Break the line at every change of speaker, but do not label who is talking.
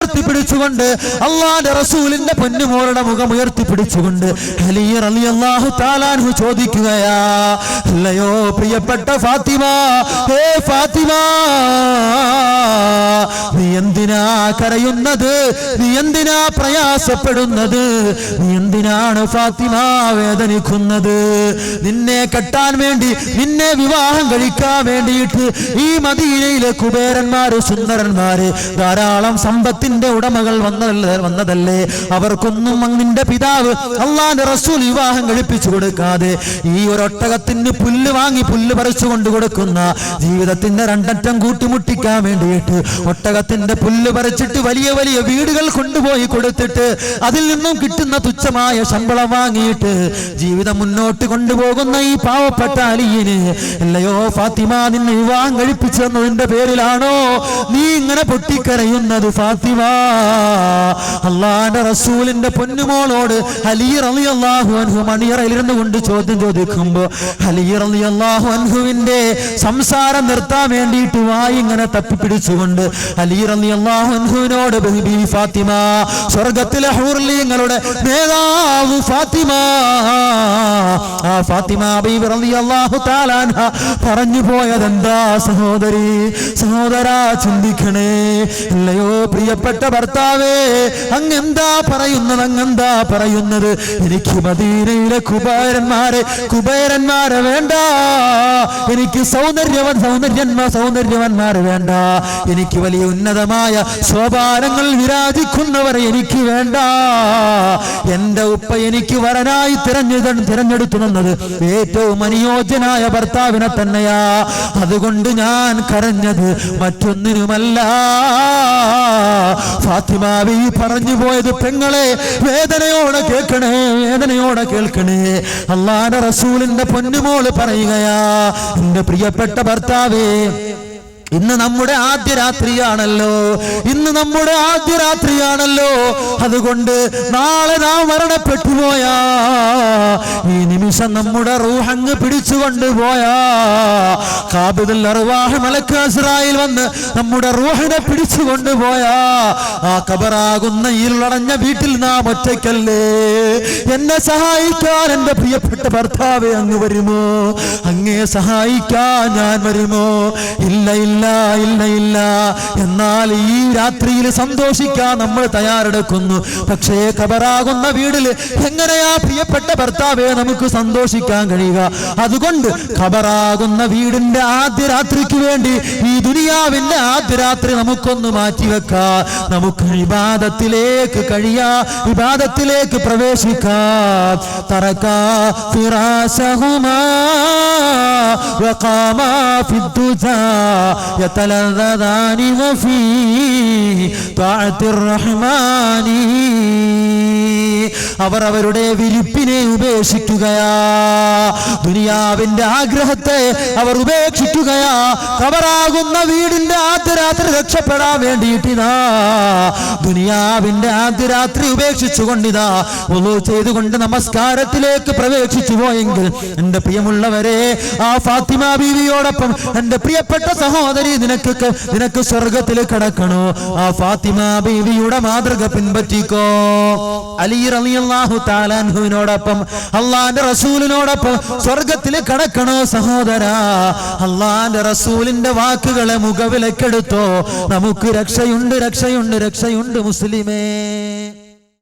ഉയർത്തിപ്പിടിച്ചുകൊണ്ട് അള്ളാന്റെ റസൂലിന്റെ പൊന്നുമോളുടെ മുഖം ഉയർത്തിപ്പിടിച്ചുകൊണ്ട് അലി റളിയല്ലാഹു തആല അൻഹു ചോദിക്കുകയാ, അല്ലയോ പ്രിയപ്പെട്ട ഫാത്തിമ, ഹേ ഫാത്തിമ, നീ എന്തിനാ കരയുന്നത്? നീ എന്തിനാ പ്രയാസപ്പെടുന്നത്? നീ എന്തിനാണ് ഫാത്തിമ വേദനിക്കുന്നത്? നിന്നെ കെട്ടാൻ വേണ്ടി, നിന്നെ വിവാഹം കഴിക്കാൻ വേണ്ടിയിട്ട് ഈ മദീനയിലെ കുബേരന്മാര്, സുന്ദരന്മാര്, ധാരാളം സമ്പത്തിന്റെ ഉടമകൾ വന്നതല്ലേ? അവർക്കൊന്നും നിന്റെ പിതാവ് അള്ളാന്റെ റസൂൽ വിവാഹം കഴിപ്പിച്ചു കൊടുക്കാതെ ഈ ഒരൊട്ടകത്തിന് പുല്ല് വാങ്ങി പുല്ല് പറിച്ചു കൊണ്ട് കൊടുക്കുന്ന, ജീവിതത്തിന്റെ രണ്ടറ്റം കൂട്ടിമുട്ടിക്കാൻ വേണ്ടിയിട്ട് ഒട്ടകത്തിന്റെ പുല്ല് പറിച്ചിട്ട് വലിയ വലിയ വീടുകൾ കൊണ്ടുപോയി കൊടുത്തിട്ട് അതിൽ നിന്നും കിട്ടുന്ന തുച്ഛമായ ശമ്പളം വാങ്ങിയിട്ട് ജീവിതം മുന്നോട്ട് കൊണ്ടുപോകുന്ന ഈ പാവപ്പെട്ട അലിയിന്, അല്ലയോ ഫാത്തിമ, നിന്നെ വിവാഹം കഴിപ്പിച്ചു തന്നതിന്റെ പേരിലാണോ നീ ഇങ്ങനെ പൊട്ടിക്കരയുന്നത്? ഫാത്തിമ, അള്ളാന്റെ റസൂലിന്റെ പൊന്നുമോളോട് അലി റളിയല്ലാഹു അൻഹു മണിയറയിലിരുന്നു കൊണ്ട് ചോദ്യം ചോദിക്കുമ്പോ അലി റളിയല്ലാഹു അൻഹുവിന്റെ സംസാരം നിർത്താൻ വേണ്ടിയിട്ട് വായി ഇങ്ങനെ തപ്പിപ്പിടിച്ചുകൊണ്ട് അലി റളിയല്ലാഹു അൻഹുവിനോട്, ബീബി ഫാത്തിമ, സ്വർഗത്തിലെ ഹൂർലിങ്ങളുടെ നേതാവ് ഫാത്തിമ, ആ ഫാത്തിമ ബീബി റളിയല്ലാഹു തആല അൻഹ പറഞ്ഞു പോയതെന്താ? സഹോദരാ ചിന്തിക്കണേ. അല്ലയോ പ്രിയപ്പെട്ട ഭർത്താവേ, അങ്ങെന്താ പറയുന്നത്? എനിക്ക് മദീനയിലെ കുബേരന്മാരെ വേണ്ട, എനിക്ക് സൗന്ദര്യവന്മാരെ വേണ്ട, എനിക്ക് വലിയ ഉന്നതമായ സോപാനങ്ങൾ വിരാജിക്കുന്നവരെ എനിക്ക് വേണ്ട. എന്റെ ഉപ്പ എനിക്ക് വരനായി തിരഞ്ഞെടുത്തു തന്നത് ഏറ്റവും അനുയോജ്യനായ ഭർത്താവിനെ തന്നെയാ. അതുകൊണ്ട് ഞാൻ കരഞ്ഞത് മറ്റൊന്നിനുമല്ല. ഫാത്തിമ ബീവി പറഞ്ഞു പോയത് പെങ്ങളെ വേദനയോടെ കേൾക്കണേ. അല്ലാഹുവിന്റെ റസൂലിന്റെ പൊന്നുമോള് പറയുകയാ, എന്റെ പ്രിയപ്പെട്ട ഭർത്താവേ, ഇന്ന് നമ്മുടെ ആദ്യ രാത്രിയാണല്ലോ. അതുകൊണ്ട് നാളെ നാം മരണപ്പെട്ടു പോയാ, ഈ നിമിഷം നമ്മുടെ റൂഹങ്ങ് പിടിച്ചുകൊണ്ട് പോയാ, ഖാബിദുൽ അർവാഹ് മലക്ക് അസ്രായിൽ വന്ന് നമ്മുടെ റൂഹിനെ പിടിച്ചുകൊണ്ട് പോയാ, ആ ഖബറാകുന്ന ഇരുളടഞ്ഞ വീട്ടിൽ നാം ഒറ്റയ്ക്കല്ലേ. എന്നെ സഹായിക്കാൻ എന്റെ പ്രിയപ്പെട്ട ഭർത്താവേ അങ്ങ് വരുമോ? അങ്ങേ സഹായിക്കാൻ ഞാൻ വരുമോ? ഇല്ല. എന്നാൽ ഈ രാത്രിയിൽ സന്തോഷിക്കാൻ നമ്മൾ തയ്യാറെടുക്കുന്നു. പക്ഷേ ഖബറാകുന്ന വീട്ടിൽ എങ്ങനെയാ പ്രിയപ്പെട്ട ഭർത്താവേ നമുക്ക് സന്തോഷിക്കാൻ കഴിയുക? അതുകൊണ്ട് ഖബറാകുന്ന വീടിന്റെ ആദ്യ രാത്രിക്ക് വേണ്ടി ഈ ദുനിയാവിന്റെ ആദ്യ രാത്രി നമുക്കൊന്ന് മാറ്റിവെക്കാം. നമുക്ക് ഇബാദത്തിലേക്ക് പ്രവേശിക്കാം. തറകാ ഫിറാശഹുമാ വഖാമാ ഫിദ്ദുജാ يتلذذان وفي طاعة الرحمن. അവർ അവരുടെ വിരിപ്പിനെ ഉപേക്ഷിക്കുകയാ, ദുനിയാവിന്റെ ആഗ്രഹത്തെ അവർ ഉപേക്ഷിക്കുകയാ. ഖബറാകുന്ന വീടിന്റെ ആദ്യ രാത്രി രക്ഷപ്പെടാൻ വേണ്ടിയിട്ടിതാ ദുനിയാവിന്റെ ആദ്യ രാത്രി ഉപേക്ഷിച്ചുകൊണ്ടിതാ വുളൂ ചെയ്തുകൊണ്ട് നമസ്കാരത്തിലേക്ക് പ്രവേശിച്ചു പോയെങ്കിൽ എന്റെ പ്രിയമുള്ളവരെ, ആ ഫാത്തിമ ബീവിയോടൊപ്പം എന്റെ പ്രിയപ്പെട്ട സഹോദരി, നിനക്ക് സ്വർഗത്തിൽ കിടക്കണോ? ആ ഫാത്തിമ ബീവിയുടെ മാതൃക പിൻപറ്റിക്കോ. അലി റളിയല്ലാഹു തആല അൻഹുവിനോടൊപ്പം അള്ളാന്റെ റസൂലിനോടൊപ്പം സ്വർഗത്തിൽ കടക്കണോ സഹോദരാ? അള്ളാന്റെ റസൂലിന്റെ വാക്കുകളെ മുഖവിലക്കെടുത്തോ. നമുക്ക് രക്ഷയുണ്ട് മുസ്ലിമേ.